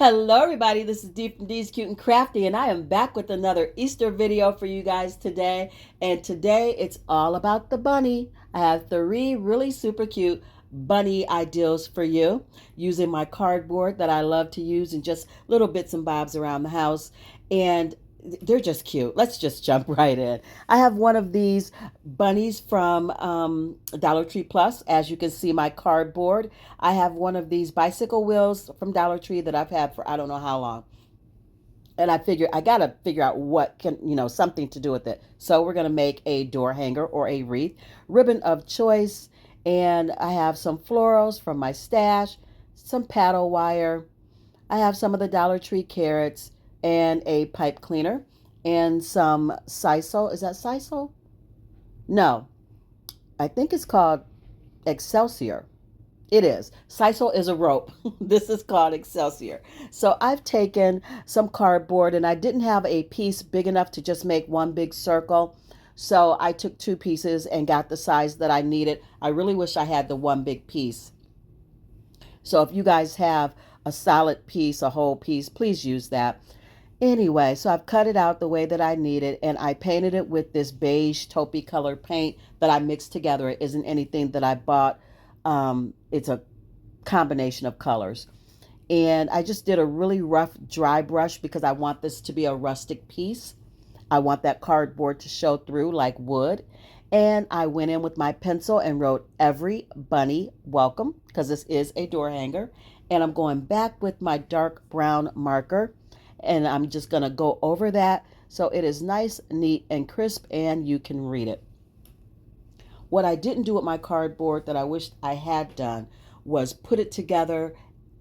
Hello everybody, this is Dee from Dee's Cute and Crafty, and I am back with another Easter video for you guys today. And today it's all about the bunny. I have three really super cute bunny ideals for you using my cardboard that I love to use in just little bits and bobs around the house. And they're just cute. Let's just jump right in. I have one of these bunnies from Dollar Tree Plus. As you can see, my cardboard. I have one of these bicycle wheels from Dollar Tree that I've had for I don't know how long. And I figure I gotta figure out what can, something to do with it. So we're gonna make a door hanger or a wreath, ribbon of choice, and I have some florals from my stash, some paddle wire. I have some of the Dollar Tree carrots and a pipe cleaner and some sisal. Is that sisal? No, I think it's called Excelsior. It is. Sisal is a rope. This is called Excelsior. So I've taken some cardboard and I didn't have a piece big enough to just make one big circle. So I took two pieces and got the size that I needed. I really wish I had the one big piece. So if you guys have a solid piece, a whole piece, please use that. Anyway, so I've cut it out the way that I need it, and I painted it with this beige taupey color paint that I mixed together. It isn't anything that I bought. It's a combination of colors. And I just did a really rough dry brush because I want this to be a rustic piece. I want that cardboard to show through like wood. And I went in with my pencil and wrote "Every Bunny Welcome" because this is a door hanger. And I'm going back with my dark brown marker and I'm just going to go over that so it is nice, neat, and crisp and you can read it. What I didn't do with my cardboard that I wished I had done was put it together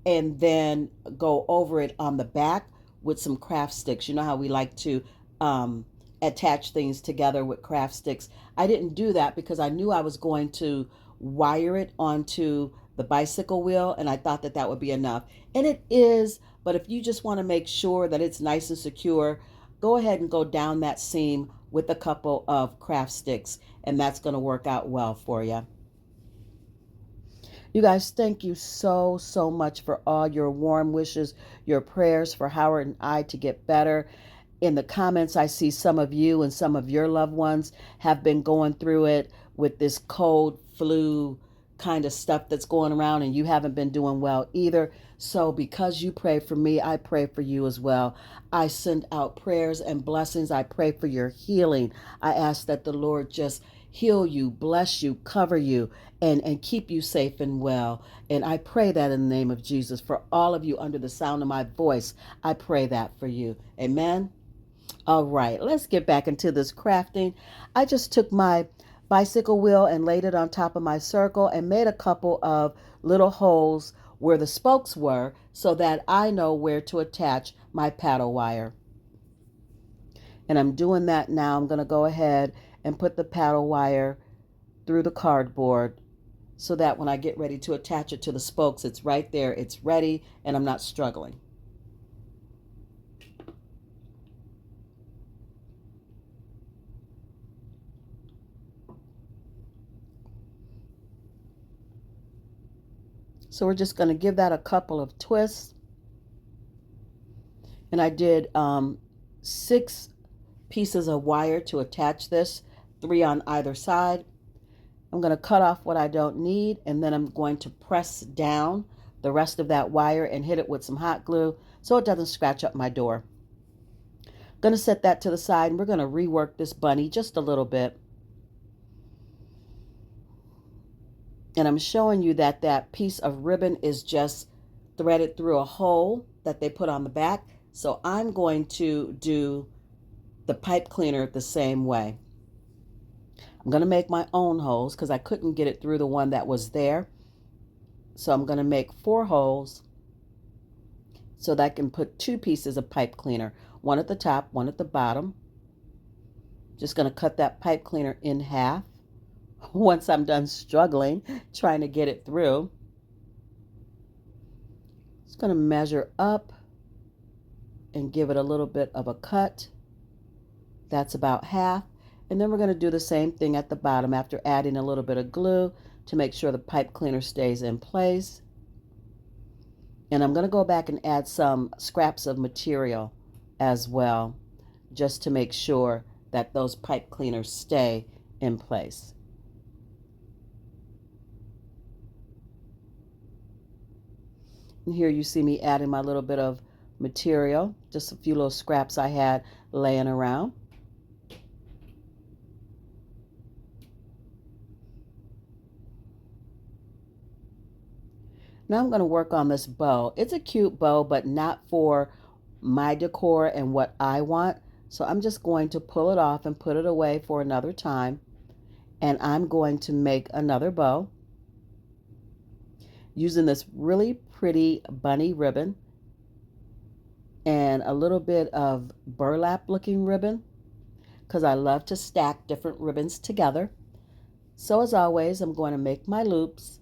and then go over it on the back with some craft sticks. You know how we like to um, attach things together with craft sticks. I didn't do that because I knew I was going to wire it onto the bicycle wheel and I thought that that would be enough. And it is, but if you just want to make sure that it's nice and secure, go ahead and go down that seam with a couple of craft sticks and that's going to work out well for you. You guys, thank you so much for all your warm wishes, your prayers for Howard and I to get better. In the comments, I see some of you and some of your loved ones have been going through it with this cold, flu kind of stuff that's going around, and you haven't been doing well either. So, because you pray for me, I pray for you as well. I send out prayers and blessings. I pray for your healing. I ask that the Lord just heal you, bless you, cover you, and keep you safe and well. And I pray that in the name of Jesus for all of you under the sound of my voice. I pray that for you. Amen. All right, let's get back into this crafting. I just took my bicycle wheel and laid it on top of my circle and made a couple of little holes where the spokes were so that I know where to attach my paddle wire. And I'm doing that now. I'm going to go ahead and put the paddle wire through the cardboard so that when I get ready to attach it to the spokes, it's right there, it's ready, and I'm not struggling. So we're just going to give that a couple of twists. And I did 6 pieces of wire to attach this, 3 on either side. I'm going to cut off what I don't need, and then I'm going to press down the rest of that wire and hit it with some hot glue so it doesn't scratch up my door. I'm going to set that to the side, and we're going to rework this bunny just a little bit. And I'm showing you that that piece of ribbon is just threaded through a hole that they put on the back. So I'm going to do the pipe cleaner the same way. I'm going to make my own holes because I couldn't get it through the one that was there. So I'm going to make 4 holes so that I can put 2 pieces of pipe cleaner, one at the top, one at the bottom. Just going to cut that pipe cleaner in half once I'm done struggling trying to get it through. Just going to measure up and give it a little bit of a cut. That's about half. And then we're going to do the same thing at the bottom after adding a little bit of glue to make sure the pipe cleaner stays in place. And I'm going to go back and add some scraps of material as well, just to make sure that those pipe cleaners stay in place. And here you see me adding my little bit of material, just a few little scraps I had laying around. Now I'm going to work on this bow. It's a cute bow, but not for my decor and what I want. So I'm just going to pull it off and put it away for another time. And I'm going to make another bow using this really pretty bunny ribbon and a little bit of burlap looking ribbon, because I love to stack different ribbons together. So as always, I'm going to make my loops,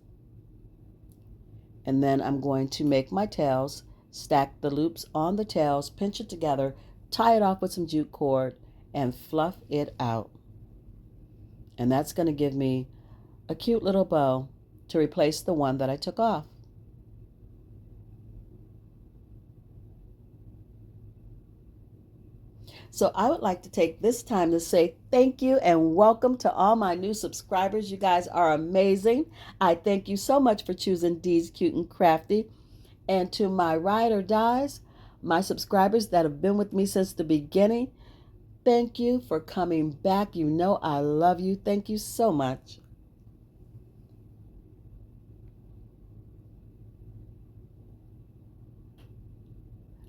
and then I'm going to make my tails, stack the loops on the tails, pinch it together, tie it off with some jute cord, and fluff it out. And that's going to give me a cute little bow to replace the one that I took off. So I would like to take this time to say thank you and welcome to all my new subscribers. You guys are amazing. I thank you so much for choosing Dee's Cute and Crafty. And to my ride or dies, my subscribers that have been with me since the beginning, thank you for coming back. You know I love you. Thank you so much.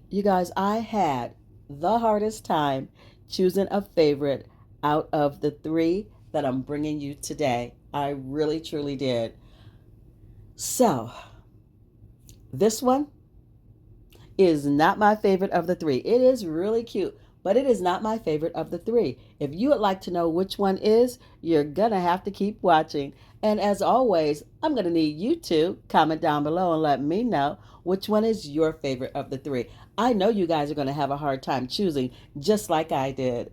You guys, I had the hardest time choosing a favorite out of the three that I'm bringing you today. I really, truly did. So, this one is not my favorite of the three. It is really cute, but it is not my favorite of the three. If you would like to know which one is, you're gonna have to keep watching. And as always, I'm gonna need you to comment down below and let me know which one is your favorite of the three. I know you guys are gonna have a hard time choosing, just like I did.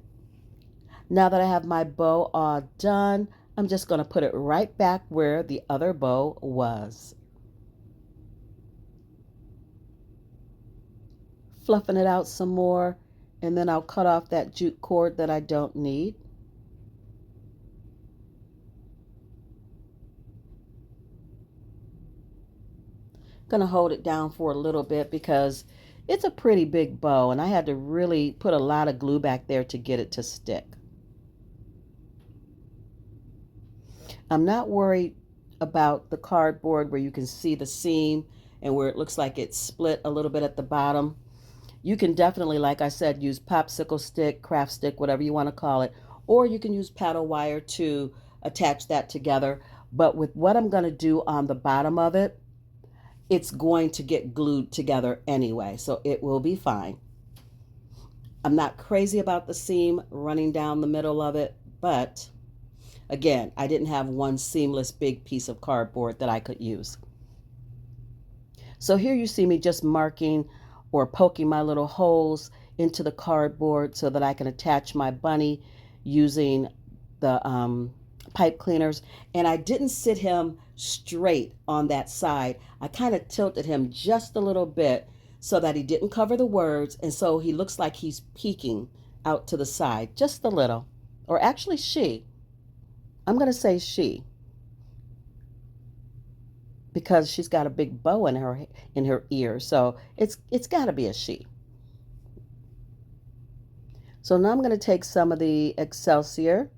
Now that I have my bow all done, I'm just gonna put it right back where the other bow was. Fluffing it out some more, and then I'll cut off that jute cord that I don't need. Gonna hold it down for a little bit because it's a pretty big bow and I had to really put a lot of glue back there to get it to stick. I'm not worried about the cardboard where you can see the seam and where it looks like it's split a little bit at the bottom. You can definitely, like I said, use popsicle stick, craft stick, whatever you want to call it, or you can use paddle wire to attach that together. But with what I'm going to do on the bottom of it, it's going to get glued together anyway, so it will be fine. I'm not crazy about the seam running down the middle of it, but again, I didn't have one seamless big piece of cardboard that I could use. So here you see me just marking or poking my little holes into the cardboard so that I can attach my bunny using the pipe cleaners. And I didn't sit him straight on that side. I kind of tilted him just a little bit so that he didn't cover the words, and so he looks like he's peeking out to the side just a little. Or actually she. I'm going to say she, because she's got a big bow in her ear, so it's got to be a she. So now I'm going to take some of the Excelsior,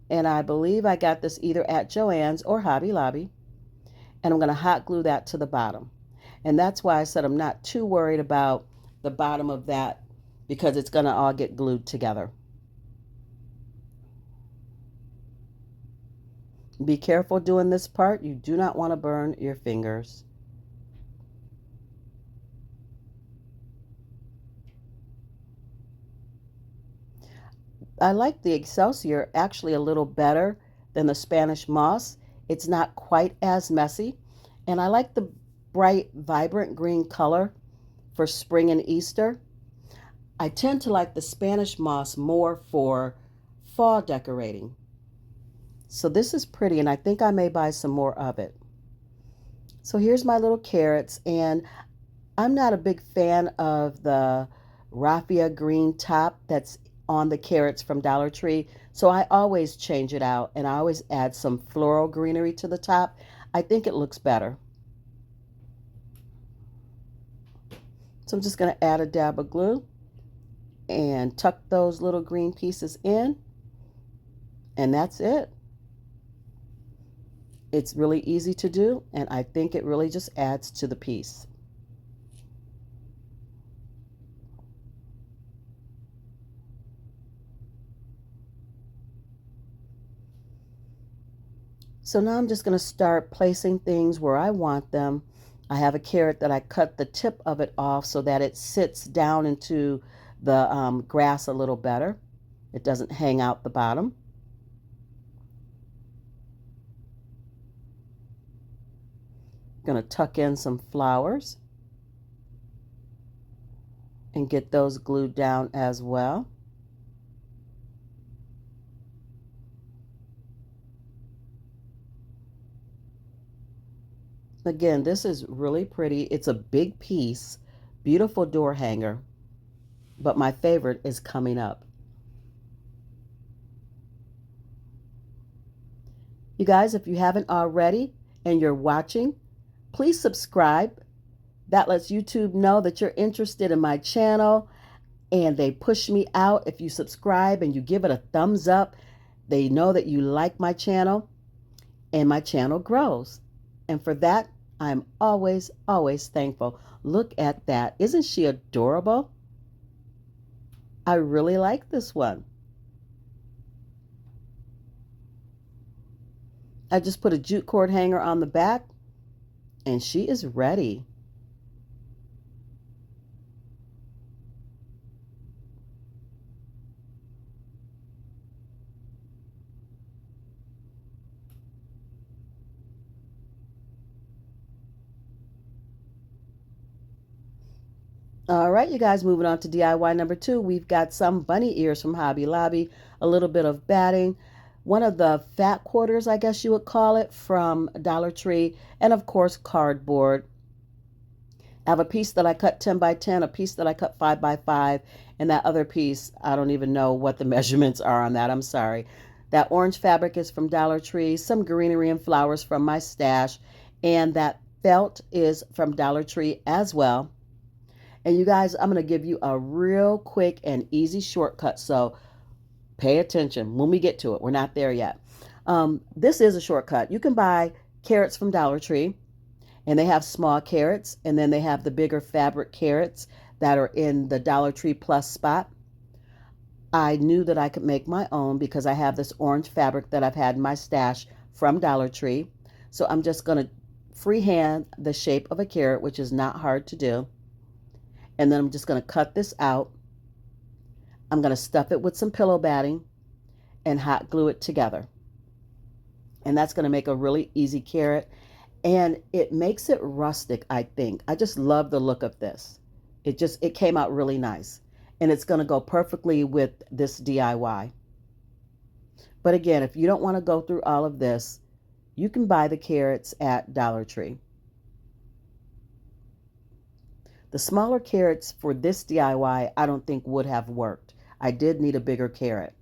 and I believe I got this either at Joann's or Hobby Lobby, and I'm going to hot glue that to the bottom. And that's why I said I'm not too worried about the bottom of that, because it's going to all get glued together. Be careful doing this part. You do not want to burn your fingers. I like the Excelsior actually a little better than the Spanish moss. It's not quite as messy. And I like the bright, vibrant green color for spring and Easter. I tend to like the Spanish moss more for fall decorating. So this is pretty, and I think I may buy some more of it. So here's my little carrots, and I'm not a big fan of the raffia green top that's on the carrots from Dollar Tree, so I always change it out and I always add some floral greenery to the top. I think it looks better. So I'm just going to add a dab of glue and tuck those little green pieces in, and that's it. It's really easy to do, and I think it really just adds to the piece. So now I'm just going to start placing things where I want them. I have a carrot that I cut the tip of it off so that it sits down into the grass a little better. It doesn't hang out the bottom. Going to tuck in some flowers and get those glued down as well. Again, this is really pretty. It's a big piece, beautiful door hanger, but my favorite is coming up. You guys, if you haven't already and you're watching, please subscribe. That lets YouTube know that you're interested in my channel, and they push me out. If you subscribe and you give it a thumbs up, they know that you like my channel, and my channel grows. And for that, I'm always, always thankful. Look at that. Isn't she adorable? I really like this one. I just put a jute cord hanger on the back, and she is ready. All right, you guys, moving on to DIY number 2. We've got some bunny ears from Hobby Lobby, a little bit of batting, one of the fat quarters, I guess you would call it, from Dollar Tree, and of course, cardboard. I have a piece that I cut 10 by 10, a piece that I cut 5 by 5, and that other piece, I don't even know what the measurements are on that. I'm sorry. That orange fabric is from Dollar Tree, some greenery and flowers from my stash, and that felt is from Dollar Tree as well. And you guys, I'm going to give you a real quick and easy shortcut, so pay attention when we get to it. We're not there yet. This is a shortcut. You can buy carrots from Dollar Tree, and they have small carrots, and then they have the bigger fabric carrots that are in the Dollar Tree Plus spot. I knew that I could make my own because I have this orange fabric that I've had in my stash from Dollar Tree. So I'm just going to freehand the shape of a carrot, which is not hard to do. And then I'm just going to cut this out. I'm going to stuff it with some pillow batting and hot glue it together. And that's going to make a really easy carrot. And it makes it rustic, I think. I just love the look of this. It came out really nice. And it's going to go perfectly with this DIY. But again, if you don't want to go through all of this, you can buy the carrots at Dollar Tree. The smaller carrots for this DIY, I don't think would have worked. I did need a bigger carrot.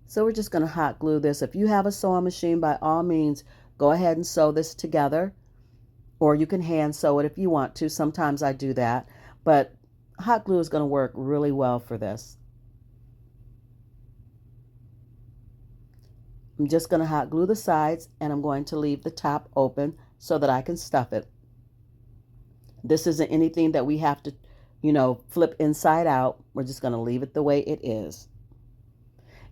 So we're just going to hot glue this. If you have a sewing machine, by all means, go ahead and sew this together. Or you can hand sew it if you want to. Sometimes I do that. But hot glue is going to work really well for this. I'm just going to hot glue the sides, and I'm going to leave the top open so that I can stuff it. This isn't anything that we have to, flip inside out. We're just going to leave it the way it is.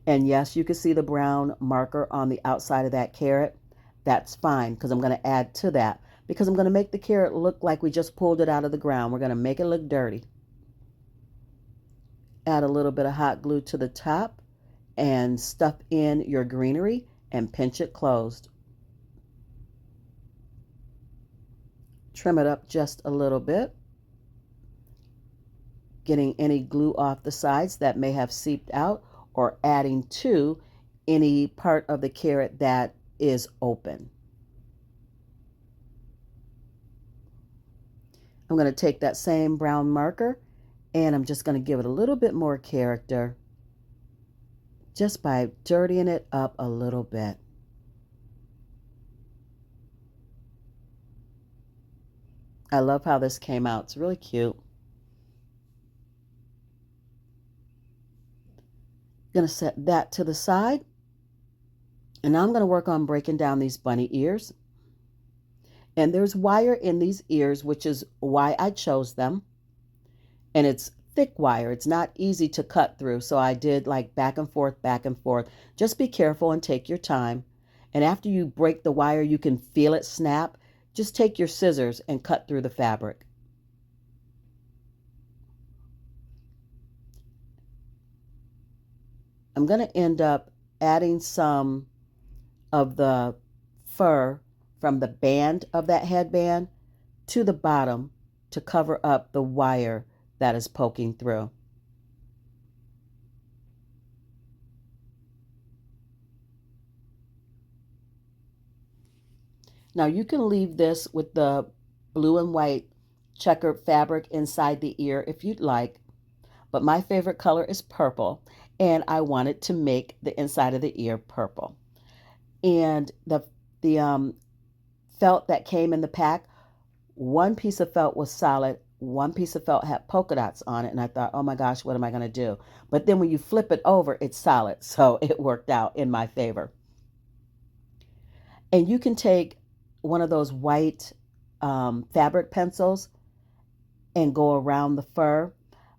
And yes, you can see the brown marker on the outside of that carrot. That's fine because I'm going to add to that because I'm going to make the carrot look like we just pulled it out of the ground. We're going to make it look dirty. Add a little bit of hot glue to the top and stuff in your greenery and pinch it closed. Trim it up just a little bit, getting any glue off the sides that may have seeped out or adding to any part of the carrot that is open. I'm going to take that same brown marker and I'm just going to give it a little bit more character just by dirtying it up a little bit. I love how this came out. It's really cute. Going to set that to the side. And now I'm going to work on breaking down these bunny ears. And there's wire in these ears, which is why I chose them. And it's thick wire. It's not easy to cut through. So I did like back and forth, back and forth. Just be careful and take your time. And after you break the wire, you can feel it snap. Just take your scissors and cut through the fabric. I'm going to end up adding some of the fur from the band of that headband to the bottom to cover up the wire that is poking through. Now you can leave this with the blue and white checkered fabric inside the ear if you'd like, but my favorite color is purple and I wanted to make the inside of the ear purple. And the felt that came in the pack, one piece of felt was solid, one piece of felt had polka dots on it, and I thought, oh my gosh, what am I going to do? But then when you flip it over, it's solid, so it worked out in my favor. And you can take one of those white fabric pencils and go around the fur,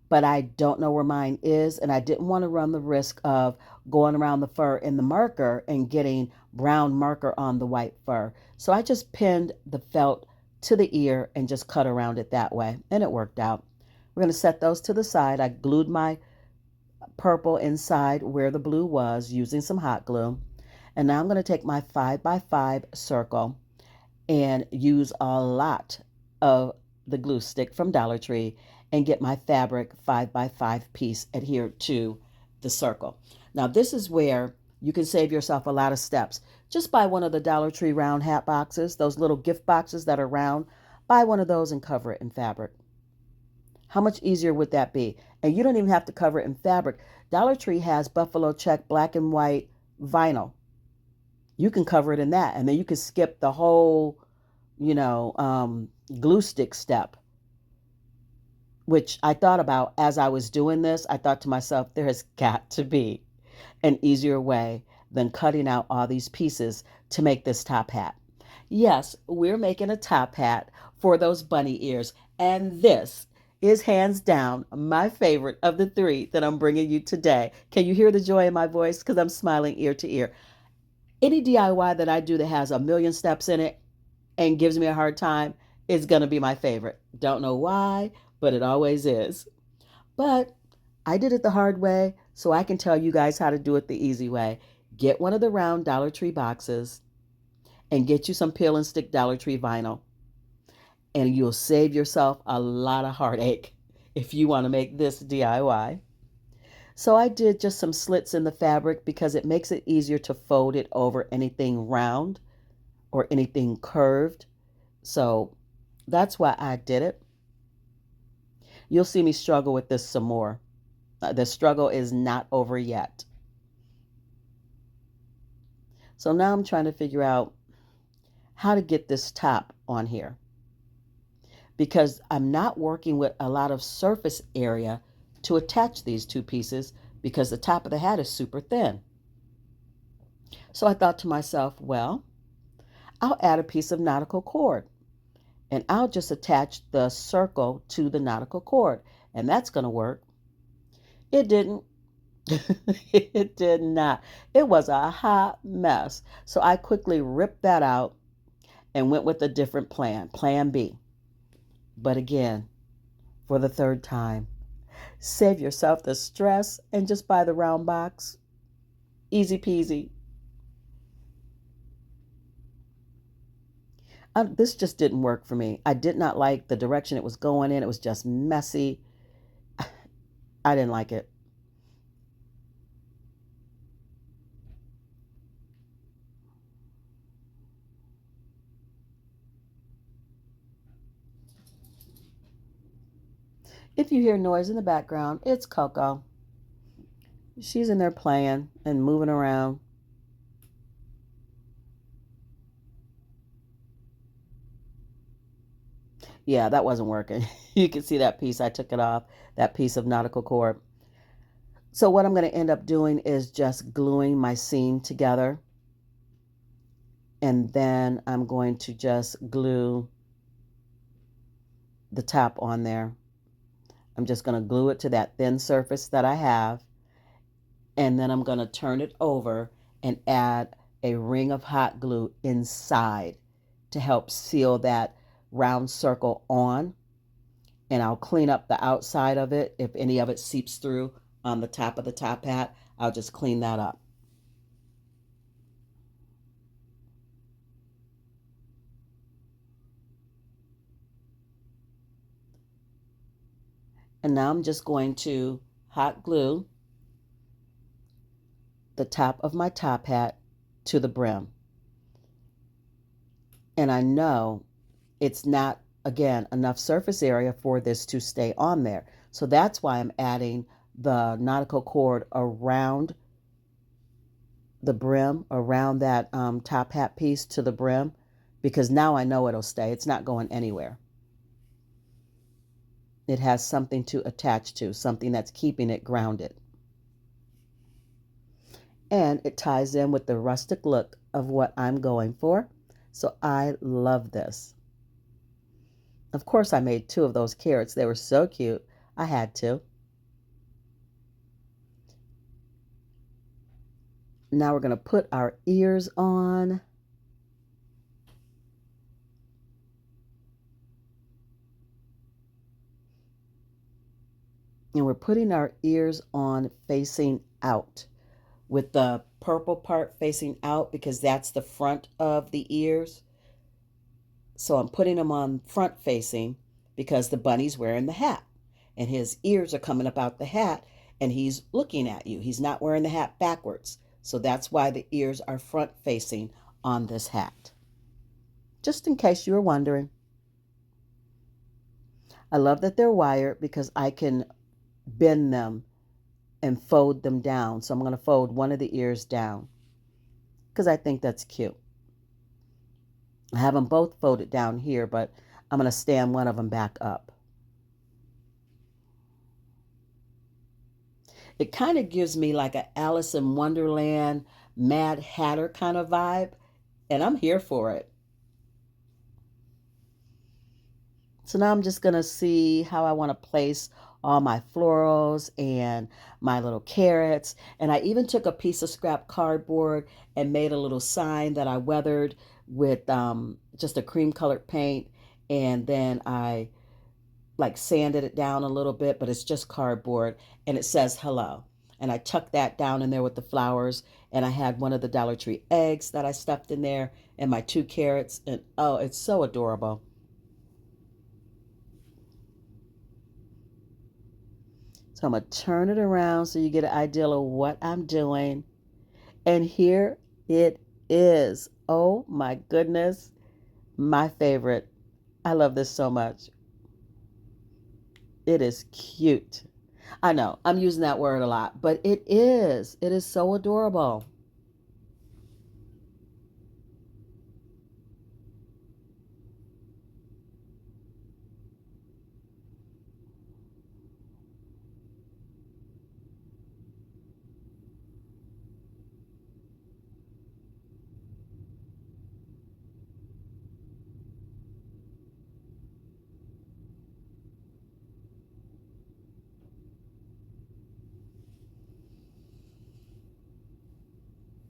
but I don't know where mine is, and I didn't want to run the risk of going around the fur in the marker and getting brown marker on the white fur. So I just pinned the felt to the ear and just cut around it that way, and it worked out. We're going to set those to the side. I glued my purple inside where the blue was using some hot glue. And now I'm going to take my 5x5 circle and use a lot of the glue stick from Dollar Tree and get my fabric 5x5 piece adhered to the circle. Now this is where you can save yourself a lot of steps. Just buy one of the Dollar Tree round hat boxes, those little gift boxes that are round. Buy one of those and cover it in fabric. How much easier would that be? And you don't even have to cover it in fabric. Dollar Tree has buffalo check black and white vinyl. You can cover it in that, and then you can skip the whole, glue stick step, which I thought about as I was doing this. I thought to myself, there has got to be an easier way than cutting out all these pieces to make this top hat. Yes, we're making a top hat for those bunny ears, and this is hands down my favorite of the three that I'm bringing you today. Can you hear the joy in my voice? Because I'm smiling ear to ear. Any DIY that I do that has a million steps in it and gives me a hard time is going to be my favorite. Don't know why, but it always is. But I did it the hard way, so I can tell you guys how to do it the easy way. Get one of the round Dollar Tree boxes and get you some peel and stick Dollar Tree vinyl. And you'll save yourself a lot of heartache if you want to make this DIY. So I did just some slits in the fabric because it makes it easier to fold it over anything round or anything curved. So that's why I did it. You'll see me struggle with this some more. The struggle is not over yet. So now I'm trying to figure out how to get this top on here, because I'm not working with a lot of surface area to attach these two pieces because the top of the hat is super thin. So I thought to myself, well, I'll add a piece of nautical cord and I'll just attach the circle to the nautical cord, and that's going to work. It didn't. It did not. It was a hot mess. So I quickly ripped that out and went with a different plan, plan B. But again, for the third time, save yourself the stress and just buy the round box. Easy peasy. This just didn't work for me. I did not like the direction it was going in. It was just messy. I didn't like it. If you hear noise in the background, it's Coco. She's in there playing and moving around. Yeah, that wasn't working. You can see that piece. I took it off, that piece of nautical cord. So what I'm going to end up doing is just gluing my seam together. And then I'm going to just glue the top on there. I'm just going to glue it to that thin surface that I have. And then I'm going to turn it over and add a ring of hot glue inside to help seal that round circle on. And I'll clean up the outside of it. If any of it seeps through on the top of the top hat, I'll just clean that up. And now I'm just going to hot glue the top of my top hat to the brim. And I know it's not, again, enough surface area for this to stay on there. So that's why I'm adding the nautical cord around the brim, around that top hat piece to the brim, because now I know it'll stay. It's not going anywhere. It has something to attach to, something that's keeping it grounded. And it ties in with the rustic look of what I'm going for. So I love this. Of course, I made 2 of those carrots. They were so cute. I had to. Now we're going to put our ears on. And we're putting our ears on facing out, with the purple part facing out because that's the front of the ears. So I'm putting them on front facing because the bunny's wearing the hat and his ears are coming up out the hat and he's looking at you. He's not wearing the hat backwards. So that's why the ears are front facing on this hat. Just in case you were wondering. I love that they're wired because I can bend them and fold them down. So I'm going to fold one of the ears down because I think that's cute. I have them both folded down here, but I'm going to stand one of them back up. It kind of gives me like a Alice in Wonderland, Mad Hatter kind of vibe, and I'm here for it. So now I'm just going to see how I want to place all my florals and my little carrots. And I even took a piece of scrap cardboard and made a little sign that I weathered with just a cream colored paint. And then I like sanded it down a little bit, but it's just cardboard and it says hello. And I tucked that down in there with the flowers. And I had one of the Dollar Tree eggs that I stuffed in there and my 2 carrots. And oh, it's so adorable. So I'm going to turn it around so you get an idea of what I'm doing. And here it is. Oh my goodness. My favorite. I love this so much. It is cute. I know I'm using that word a lot, but it is. It is so adorable.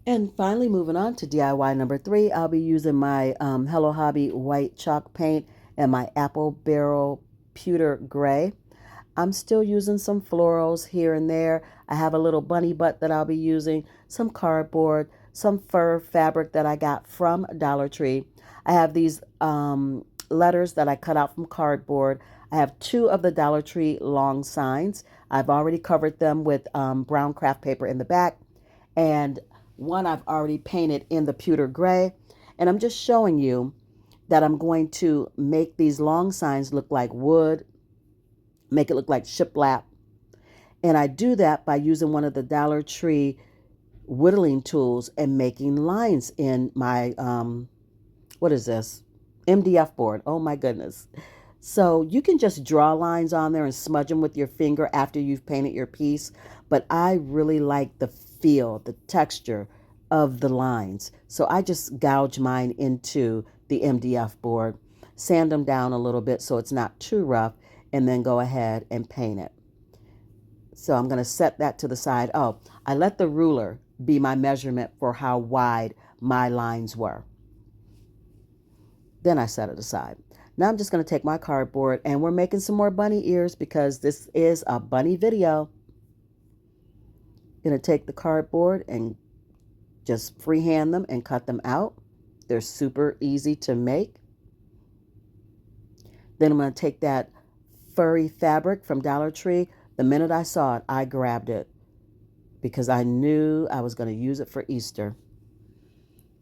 And finally, moving on to DIY number 3, I'll be using my Hello Hobby white chalk paint and my apple barrel pewter gray. I'm still using some florals here and there. I have a little bunny butt that I'll be using, some cardboard, some fur fabric that I got from Dollar Tree. I have these letters that I cut out from cardboard. I have 2 of the Dollar Tree long signs. I've already covered them with brown craft paper in the back, and one I've already painted in the pewter gray. And I'm just showing you that I'm going to make these long signs look like wood make it look like shiplap. And I do that by using one of the Dollar Tree whittling tools and making lines in my, what is this? MDF board. Oh my goodness. So you can just draw lines on there and smudge them with your finger after you've painted your piece. But I really like the feel, the texture of the lines. So I just gouge mine into the MDF board, sand them down a little bit so it's not too rough, and then go ahead and paint it. So I'm going to set that to the side. Oh, I let the ruler be my measurement for how wide my lines were. Then I set it aside. Now I'm just going to take my cardboard, and we're making some more bunny ears because this is a bunny video. Going to take the cardboard and just freehand them and cut them out. They're super easy to make. Then I'm going to take that furry fabric from Dollar Tree. The minute I saw it, I grabbed it because I knew I was going to use it for Easter.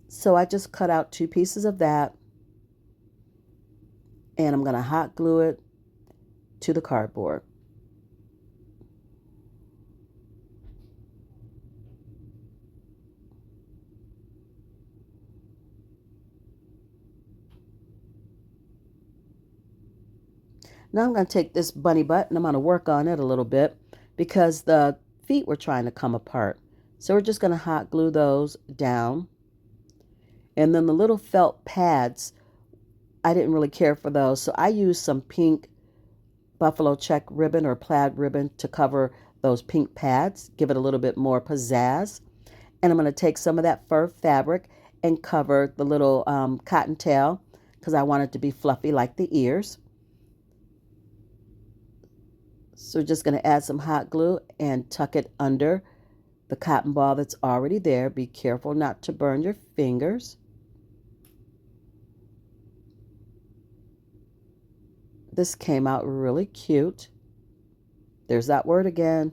So I just cut out 2 pieces of that, and I'm going to hot glue it to the cardboard. Now I'm going to take this bunny butt and I'm going to work on it a little bit because the feet were trying to come apart. So we're just going to hot glue those down. And then the little felt pads, I didn't really care for those. So I used some pink buffalo check ribbon or plaid ribbon to cover those pink pads, give it a little bit more pizzazz. And I'm going to take some of that fur fabric and cover the little cottontail because I want it to be fluffy like the ears. So we're just going to add some hot glue and tuck it under the cotton ball that's already there. Be careful not to burn your fingers. This came out really cute. There's that word again.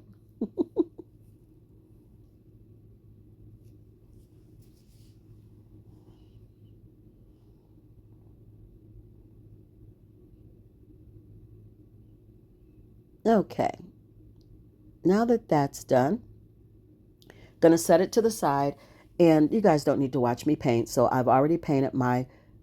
Okay, now that that's done, gonna set it to the side, and you guys don't need to watch me paint, so I've already painted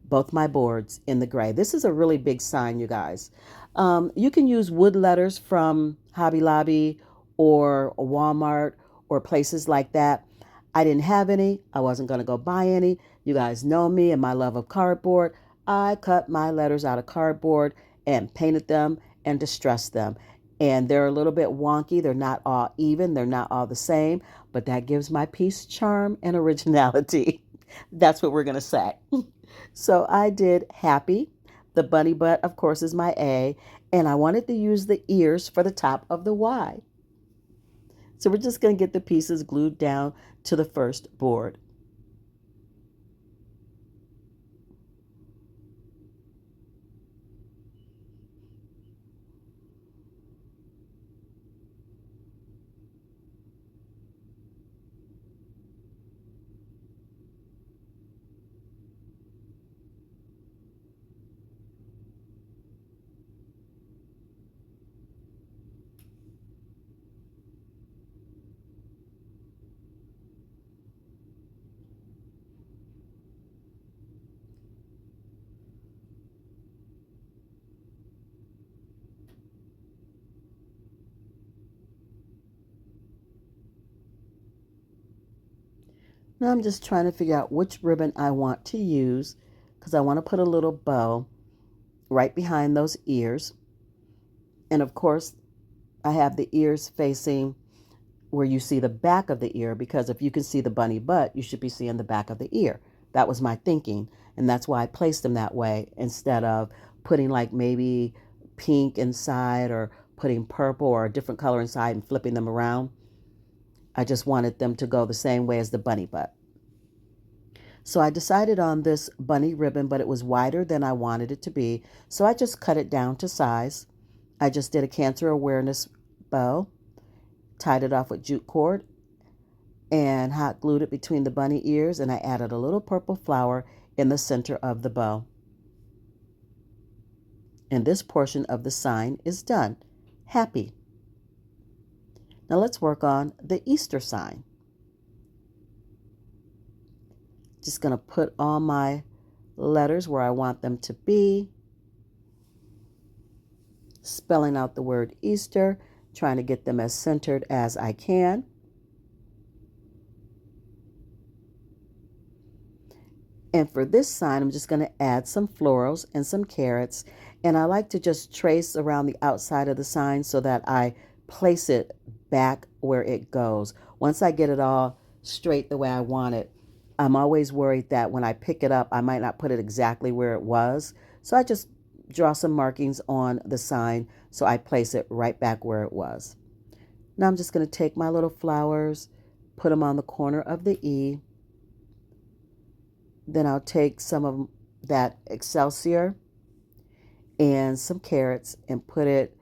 both my boards in the gray. This is a really big sign, you guys. You can use wood letters from Hobby Lobby or Walmart or places like that. I didn't have any. I wasn't going to go buy any. You guys know me and my love of cardboard. I cut my letters out of cardboard and painted them and distressed them. And they're a little bit wonky. They're not all even. They're not all the same. But that gives my piece charm and originality. That's what we're going to say. So I did happy. The bunny butt, of course, is my A. And I wanted to use the ears for the top of the Y. So we're just going to get the pieces glued down to the first board. Now I'm just trying to figure out which ribbon I want to use because I want to put a little bow right behind those ears. And of course, I have the ears facing where you see the back of the ear, because if you can see the bunny butt, you should be seeing the back of the ear. That was my thinking. And that's why I placed them that way instead of putting like maybe pink inside or putting purple or a different color inside and flipping them around. I just wanted them to go the same way as the bunny butt. So I decided on this bunny ribbon, but it was wider than I wanted it to be. So I just cut it down to size. I just did a cancer awareness bow, tied it off with jute cord, and hot glued it between the bunny ears, and I added a little purple flower in the center of the bow. And this portion of the sign is done. Happy. Now let's work on the Easter sign. Just going to put all my letters where I want them to be. Spelling out the word Easter, trying to get them as centered as I can. And for this sign, I'm just going to add some florals and some carrots. And I like to just trace around the outside of the sign so that I place it back where it goes. Once I get it all straight the way I want it, I'm always worried that when I pick it up, I might not put it exactly where it was. So I just draw some markings on the sign so I place it right back where it was. Now I'm just going to take my little flowers, put them on the corner of the E. Then I'll take some of that Excelsior and some carrots and put it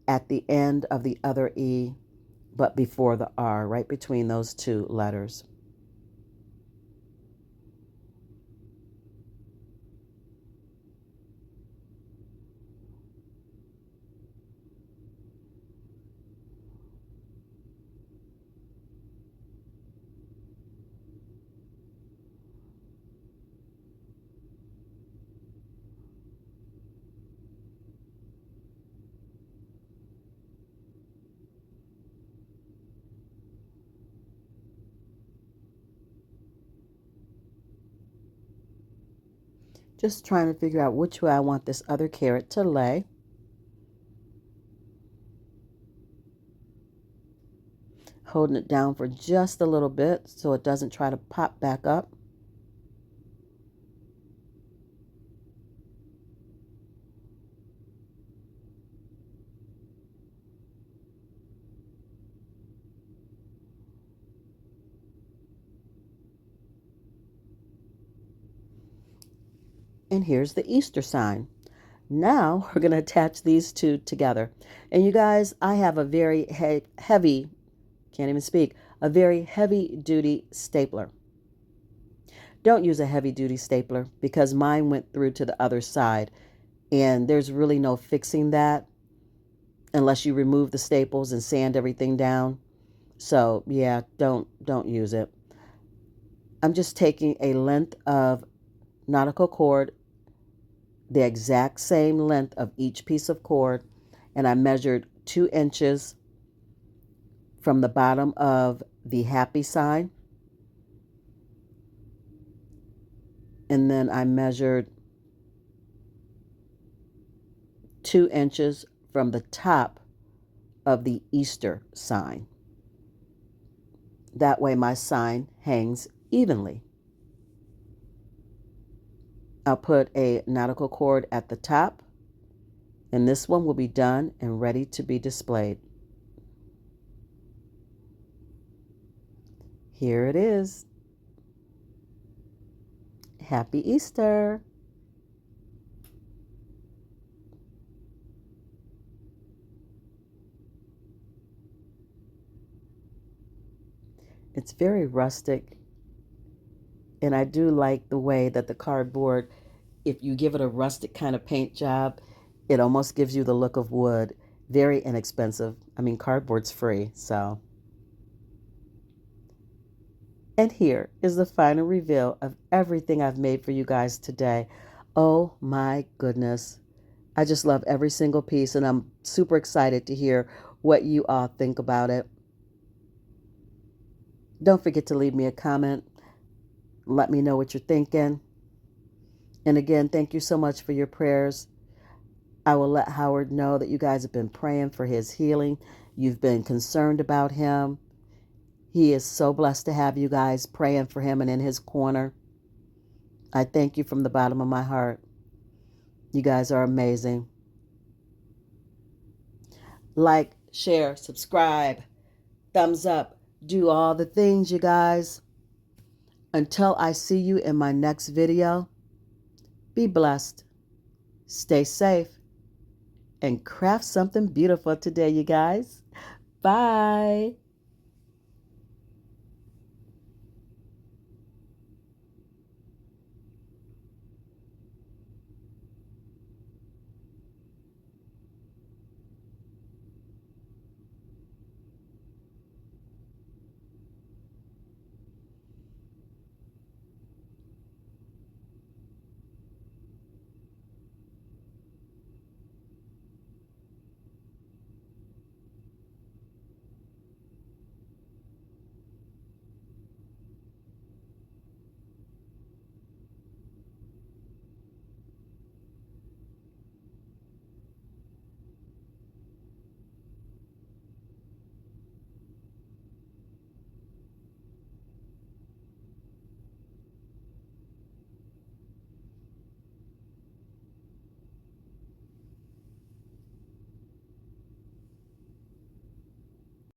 at the end of the other E, but before the R, right between those two letters. Just trying to figure out which way I want this other carrot to lay. Holding it down for just a little bit so it doesn't try to pop back up. And here's the Easter sign. Now we're going to attach these two together. And you guys, I have a very heavy, can't even speak, a very heavy duty stapler. Don't use a heavy duty stapler because mine went through to the other side and there's really no fixing that unless you remove the staples and sand everything down. So yeah, don't use it. I'm just taking a length of nautical cord, the exact same length of each piece of cord, and I measured 2 inches from the bottom of the happy sign, and then I measured 2 inches from the top of the Easter sign. That way my sign hangs evenly. I'll put a nautical cord at the top, and this one will be done and ready to be displayed. Here it is. Happy Easter. It's very rustic, and I do like the way that the cardboard, if you give it a rustic kind of paint job, it almost gives you the look of wood. Very inexpensive. I mean, cardboard's free, so. And here is the final reveal of everything I've made for you guys today. Oh my goodness. I just love every single piece, and I'm super excited to hear what you all think about it. Don't forget to leave me a comment. Let me know what you're thinking. And again, thank you so much for your prayers. I will let Howard know that you guys have been praying for his healing. You've been concerned about him. He is so blessed to have you guys praying for him and in his corner. I thank you from the bottom of my heart. You guys are amazing. Like, share, subscribe, thumbs up. Do all the things, you guys. Until I see you in my next video, be blessed, stay safe, and craft something beautiful today, you guys. Bye.